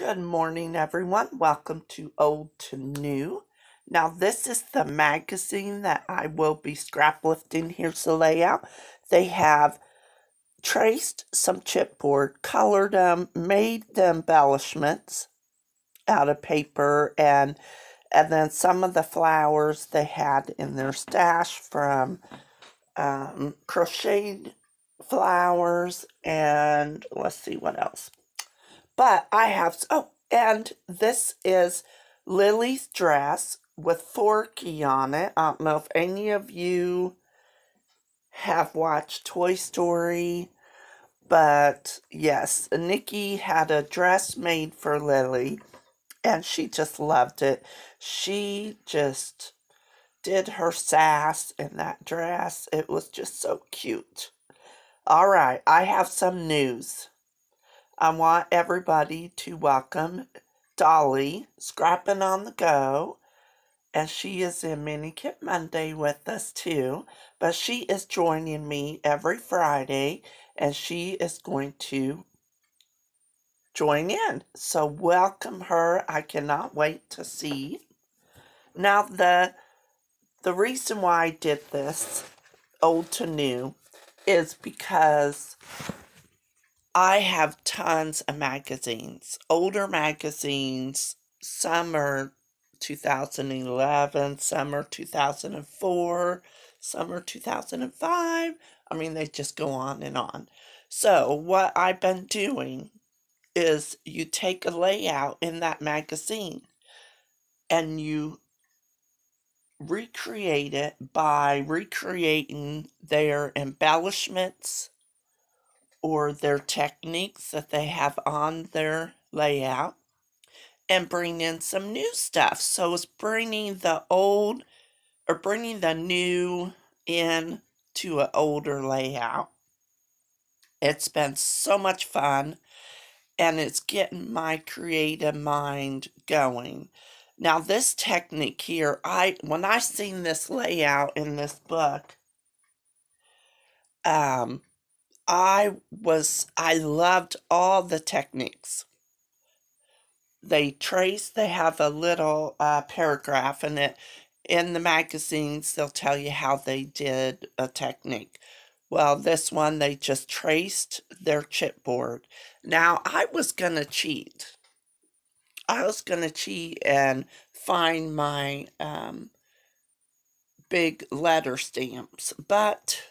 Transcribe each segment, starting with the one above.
Good morning, everyone. Welcome to Old to New. Now, this is the magazine that I will be scraplifting. Here's the layout. They have traced some chipboard, colored them, made the embellishments out of paper, and then some of the flowers they had in their stash from crocheted flowers, and let's see what else. But I have, and this is Lily's dress with Forky on it. I don't know if any of you have watched Toy Story, but yes, Nikki had a dress made for Lily, and she just loved it. She just did her sass in that dress. It was just so cute. All right, I have some news. I want everybody to welcome Dolly, Scrapping on the Go, and she is in Mini Kit Monday with us too, but she is joining me every Friday, and she is going to join in. So welcome her. I cannot wait to see. Now, the reason why I did this, old to new, is because I have tons of magazines, older magazines. Some are 2011, some are 2004, some are 2005. I mean, they just go on and on. So what I've been doing is you take a layout in that magazine and you recreate it by recreating their embellishments or their techniques that they have on their layout and bring in some new stuff. So it's bringing the old or bringing the new in to an older layout. It's been so much fun, and it's getting my creative mind going. Now, this technique here, when I seen this layout in this book, I loved all the techniques. They have a little paragraph in it. In the magazines, they'll tell you how they did a technique. Well, this one, they just traced their chipboard. Now, I was going to cheat. And find my big letter stamps, but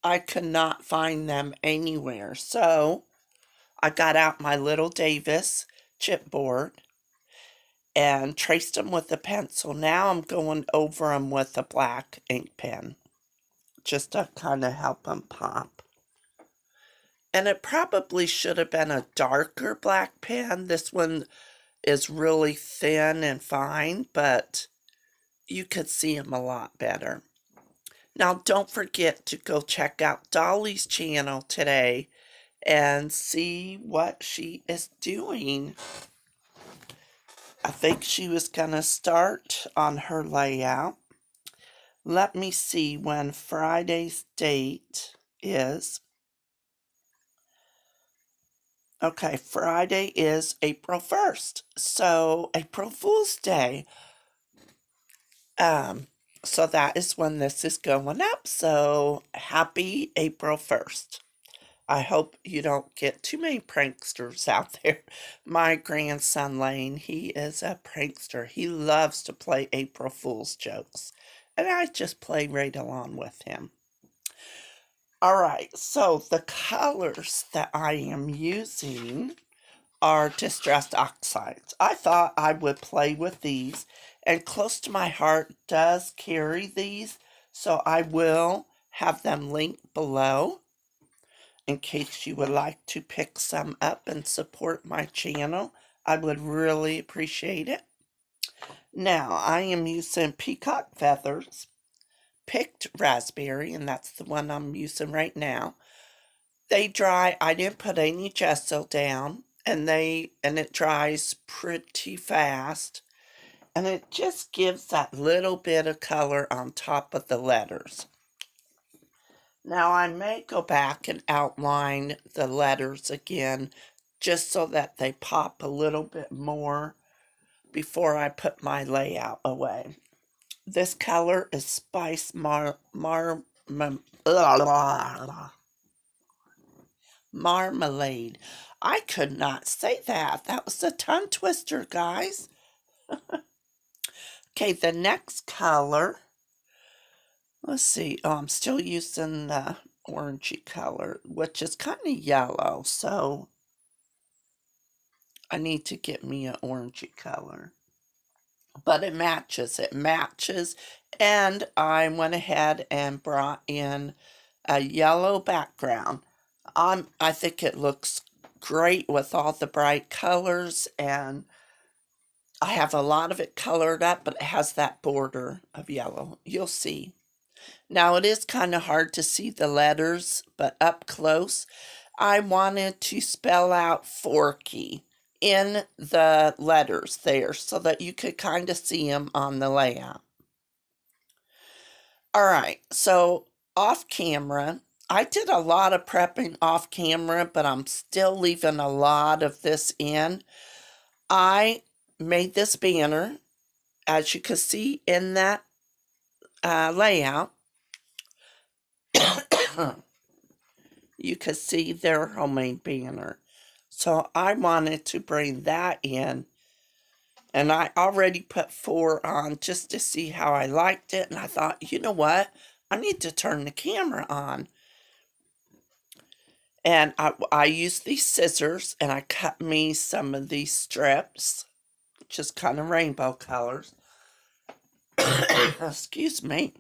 I could not find them anywhere. So I got out my little Davis chipboard and traced them with a pencil. Now I'm going over them with a black ink pen just to kind of help them pop. And it probably should have been a darker black pen. This one is really thin and fine, but you could see them a lot better. Now, don't forget to go check out Dolly's channel today and see what she is doing. I think she was going to start on her layout. Let me see when Friday's date is. Okay, Friday is April 1st. So, April Fool's Day. So that is when this is going up. So, happy April 1st. I hope you don't get too many pranksters out there. My grandson Lane, he is a prankster. He loves to play April Fool's jokes. And I just play right along with him. Alright, so the colors that I am using are distressed oxides. I thought I would play with these, and close to my heart does carry these, so I will have them linked below in case you would like to pick some up and support my channel. I would really appreciate it. Now, I am using Peacock feathers, picked raspberry, and that's the one I'm using right now. They dry. I didn't put any gesso down, and it dries pretty fast, and it just gives that little bit of color on top of the letters. Now, I may go back and outline the letters again just so that they pop a little bit more before I put my layout away. This color is Spice Marmalade. I could not say that. That was a tongue twister, guys. Okay, the next color. Let's see. Oh, I'm still using the orangey color, which is kind of yellow. So I need to get me an orangey color. But it matches. It matches. And I went ahead and brought in a yellow background. I think it looks great with all the bright colors, and I have a lot of it colored up, but it has that border of yellow. You'll see. Now, it is kind of hard to see the letters, but up close, I wanted to spell out Forky in the letters there so that you could kind of see them on the layout. All right, so off camera, I did a lot of prepping off camera, but I'm still leaving a lot of this in. I made this banner, as you can see in that layout. You can see their homemade banner. So I wanted to bring that in. And I already put 4 on just to see how I liked it. And I thought, you know what? I need to turn the camera on. And I used these scissors and I cut me some of these strips, just kind of rainbow colors. Excuse me.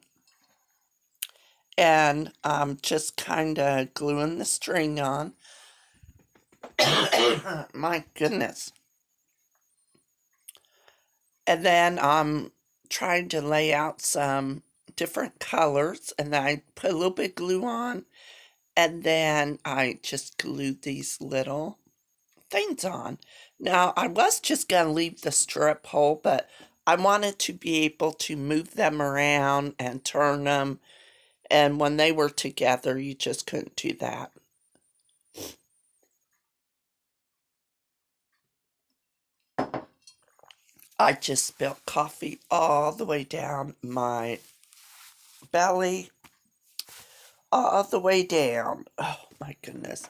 And I'm just kind of gluing the string on. My goodness. And then I'm trying to lay out some different colors, and then I put a little bit of glue on, and then I just glued these little things on. Now, I was just going to leave the strip hole, but I wanted to be able to move them around and turn them, and when they were together, you just couldn't do that. I just spilled coffee all the way down my belly, all the way down. Oh, my goodness.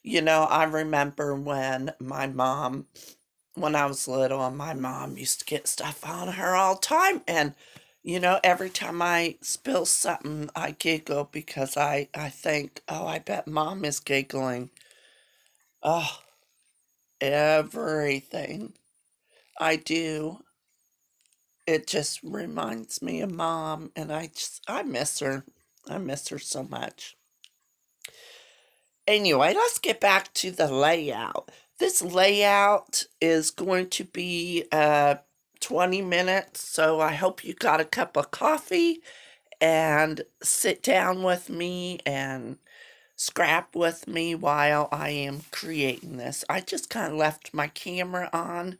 You know, I remember when I was little, and my mom used to get stuff on her all the time. And, you know, every time I spill something, I giggle because I think, oh, I bet Mom is giggling. Oh, everything I do, it just reminds me of Mom, and I miss her. I miss her so much. Anyway, let's get back to the layout. This layout is going to be 20 minutes, so I hope you got a cup of coffee and sit down with me and scrap with me while I am creating this. I just kind of left my camera on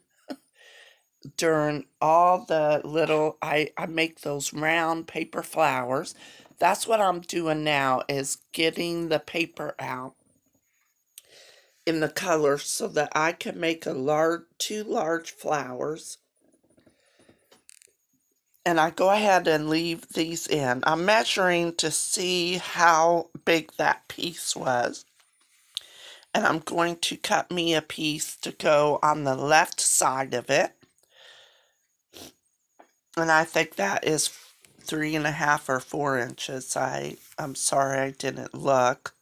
during all the little, I make those round paper flowers. That's what I'm doing now, is getting the paper out in the color so that I can make two large flowers. And I go ahead and leave these in. I'm measuring to see how big that piece was. And I'm going to cut me a piece to go on the left side of it. And I think that is 3.5 or 4 inches. I'm sorry I didn't look.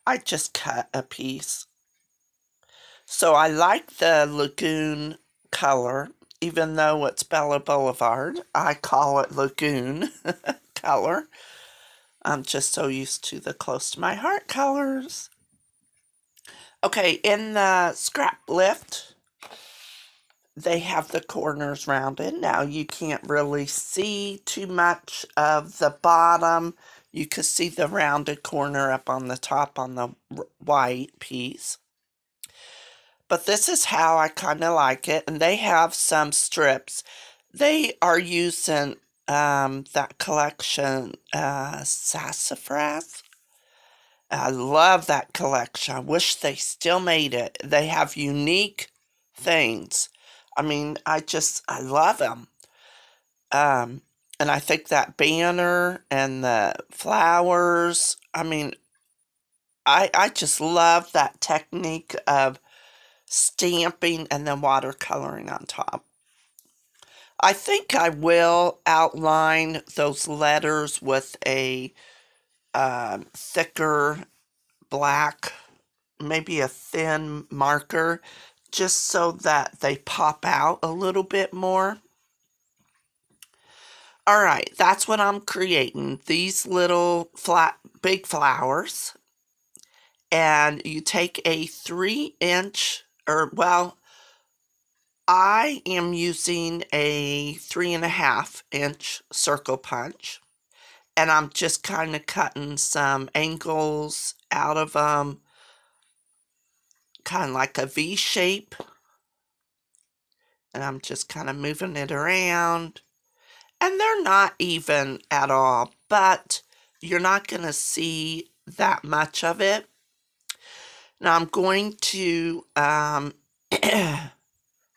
I just cut a piece. So I like the Lagoon color, even though it's Bella Boulevard. I call it Lagoon color. I'm just so used to the close to my heart colors. Okay, in the scrap lift, they have the corners rounded. Now, you can't really see too much of the bottom. You can see the rounded corner up on the top on the white piece. But this is how I kind of like it. And they have some strips. They are using that collection, Sassafras. I love that collection. I wish they still made it. They have unique things. I mean, I love them. And I think that banner and the flowers, I mean, I just love that technique of stamping and then watercoloring on top. I think I will outline those letters with a thicker black, maybe a thin marker, just so that they pop out a little bit more. All right, that's what I'm creating. These little big flowers. And you take a 3-inch, or well, I am using a 3.5-inch circle punch. And I'm just kind of cutting some angles out of them, kind of like a V shape. And I'm just kind of moving it around. And they're not even at all, but you're not going to see that much of it. Now I'm going to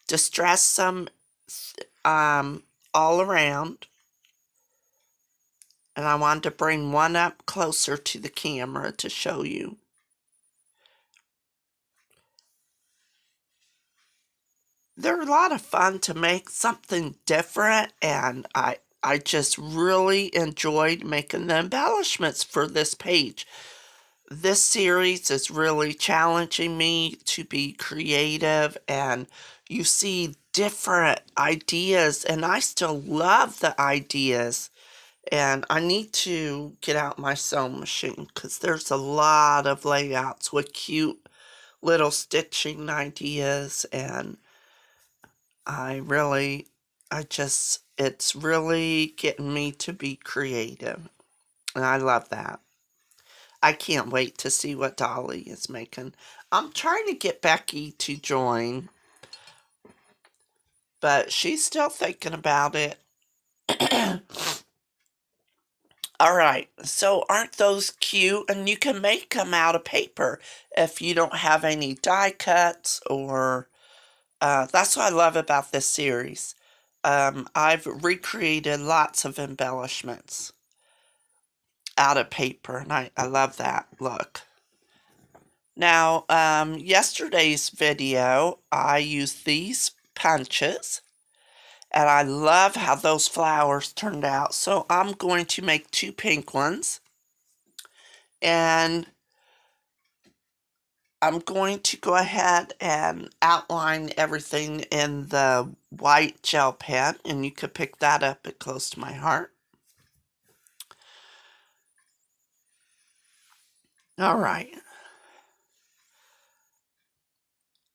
distress some all around. And I wanted to bring one up closer to the camera to show you. They're a lot of fun to make, something different, and I just really enjoyed making the embellishments for this page. This series is really challenging me to be creative, and you see different ideas, and I still love the ideas. And I need to get out my sewing machine because there's a lot of layouts with cute little stitching ideas, and it's really getting me to be creative. And I love that. I can't wait to see what Dolly is making. I'm trying to get Becky to join, but she's still thinking about it. All right, so aren't those cute? And you can make them out of paper if you don't have any die cuts or... that's what I love about this series. I've recreated lots of embellishments out of paper, and I love that look. Now, yesterday's video, I used these punches. And I love how those flowers turned out. So I'm going to make 2 pink ones. And I'm going to go ahead and outline everything in the white gel pen. And you could pick that up at Close to My Heart. All right.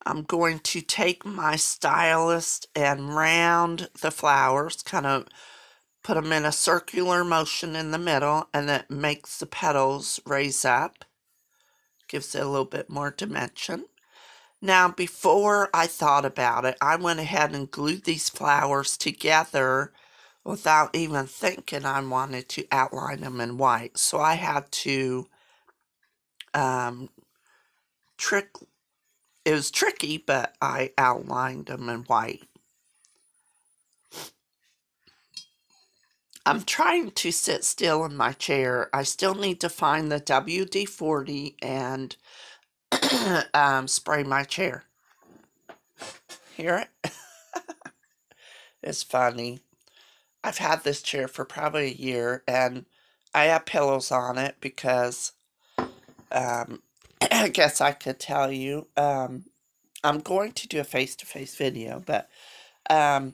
I'm going to take my stylus and round the flowers, kind of put them in a circular motion in the middle, and it makes the petals raise up. Gives it a little bit more dimension. Now, before I thought about it, I went ahead and glued these flowers together without even thinking I wanted to outline them in white. So I had to it was tricky, but I outlined them in white. I'm trying to sit still in my chair. I still need to find the WD-40 and spray my chair. Hear it? It's funny. I've had this chair for probably a year, and I have pillows on it because I guess I could tell you. I'm going to do a face-to-face video, but I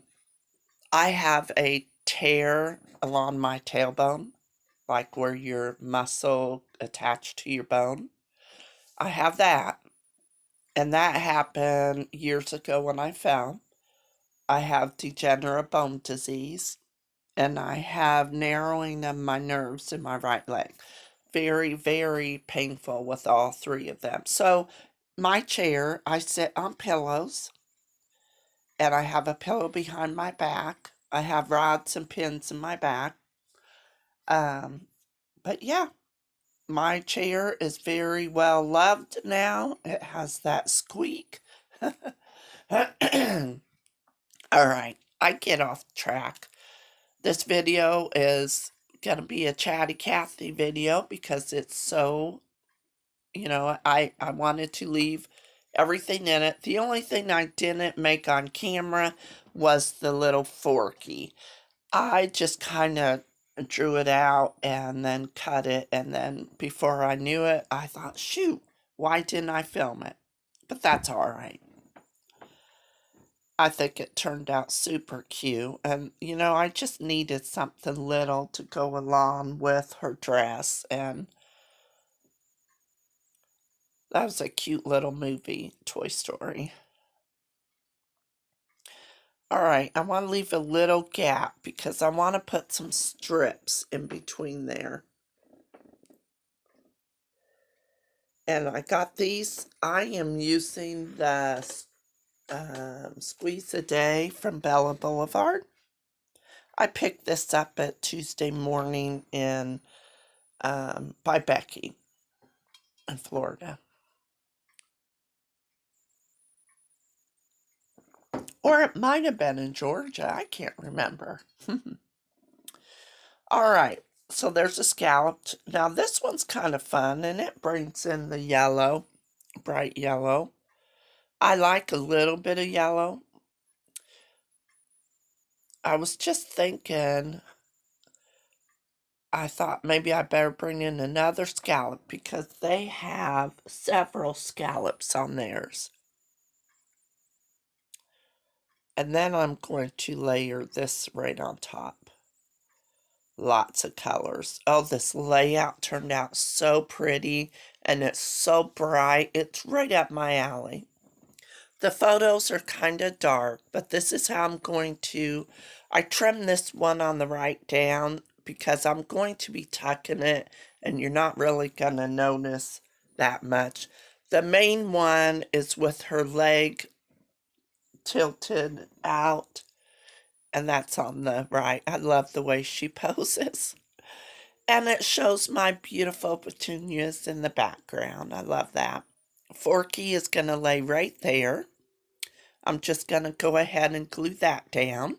have a tear along my tailbone, like where your muscle attached to your bone. I have that, and that happened years ago when I fell. I have degenerative bone disease, and I have narrowing of my nerves in my right leg. Very, very painful with all 3 of them. So my chair, I sit on pillows, and I have a pillow behind my back. I have rods and pins in my back. But yeah, my chair is very well loved now. It has that squeak. All right, I get off track. This video is going to be a Chatty Cathy video because it's so, I wanted to leave everything in it. The only thing I didn't make on camera was the little forky. I just kind of drew it out and then cut it, and then before I knew it, I thought, shoot, why didn't I film it? But that's all right. I think it turned out super cute, and I just needed something little to go along with her dress, and that was a cute little movie, Toy Story. All right, I want to leave a little gap because I want to put some strips in between there. And I got these. I am using the Squeeze a Day from Bella Boulevard. I picked this up at Tuesday Morning by Becky in Florida. Or it might have been in Georgia. I can't remember. All right. So there's a scalloped. Now this one's kind of fun, and it brings in the yellow, bright yellow. I like a little bit of yellow. I was just thinking, I thought maybe I better bring in another scallop because they have several scallops on theirs. And then I'm going to layer this right on top. Lots of colors. Oh, this layout turned out so pretty, and it's so bright. It's right up my alley. The photos are kind of dark, but this is how I'm going to... I trimmed this one on the right down because I'm going to be tucking it, and you're not really going to notice that much. The main one is with her leg tilted out, and that's on the right. I love the way she poses. And it shows my beautiful petunias in the background. I love that. Forky is going to lay right there. I'm just going to go ahead and glue that down.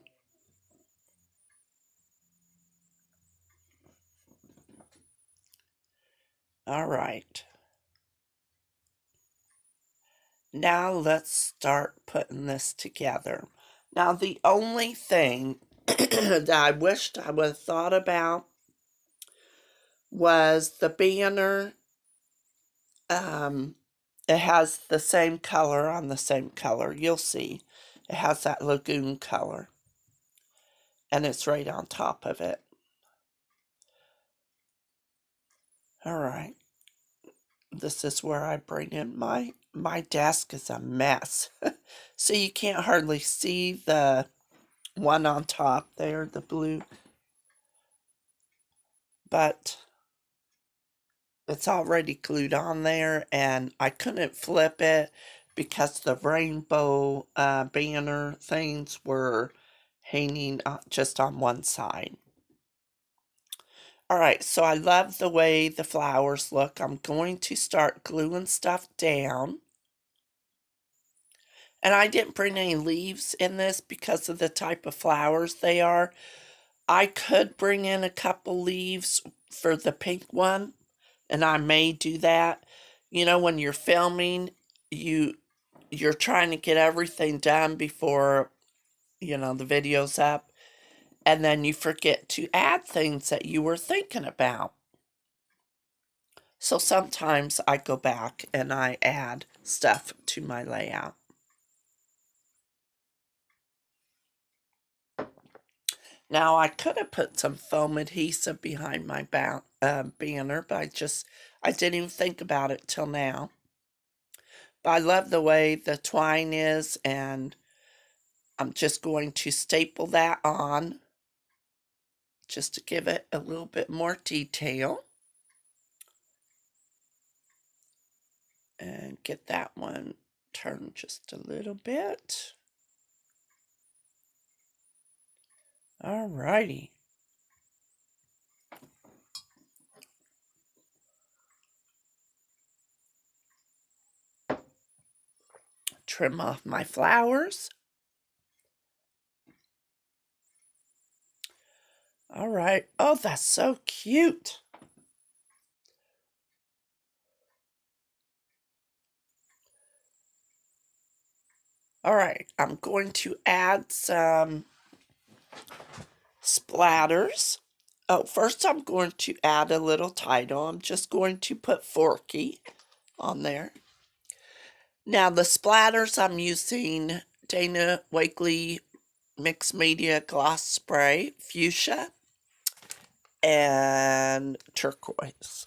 All right. Now let's start putting this together. Now the only thing that I wished I would have thought about was the banner. It has the same color on the same color. You'll see. It has that Lagoon color. And it's right on top of it. All right. This is where I bring in my desk is a mess. So you can't hardly see the one on top there, the blue. But it's already glued on there, and I couldn't flip it because the rainbow banner things were hanging just on one side. All right, so I love the way the flowers look. I'm going to start gluing stuff down. And I didn't bring any leaves in this because of the type of flowers they are. I could bring in a couple leaves for the pink one, and I may do that. When you're filming, you're trying to get everything done before, the video's up. And then you forget to add things that you were thinking about. So sometimes I go back and I add stuff to my layout. Now I could have put some foam adhesive behind my banner, but I didn't even think about it till now. But I love the way the twine is, and I'm just going to staple that on just to give it a little bit more detail. And get that one turned just a little bit. Alrighty. trim off my flowers. All right. Oh, that's so cute. All right, I'm going to add some splatters. Oh, first I'm going to add a little title. I'm just going to put Forky on there. Now the splatters, I'm using Dana Wakley Mixed Media Gloss Spray, Fuchsia, and Turquoise.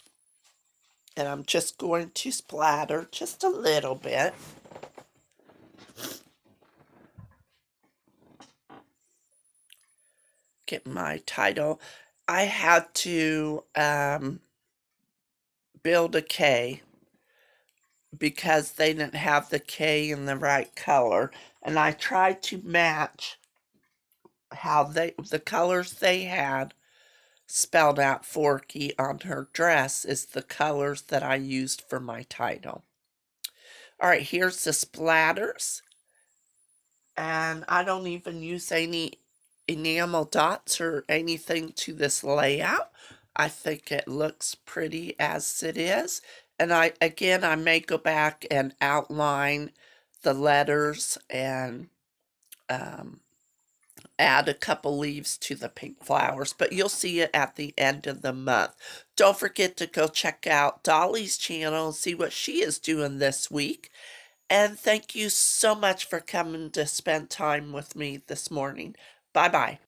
And I'm just going to splatter just a little bit. Get my title. I had to build a K because they didn't have the K in the right color, and I tried to match how the colors they had spelled out Forky on her dress is the colors that I used for my title. All right, here's the splatters, and I don't even use any enamel dots or anything to this layout. I think it looks pretty as it is. And I may go back and outline the letters and add a couple leaves to the pink flowers, but you'll see it at the end of the month. Don't forget to go check out Dolly's channel and see what she is doing this week. And thank you so much for coming to spend time with me this morning. Bye-bye.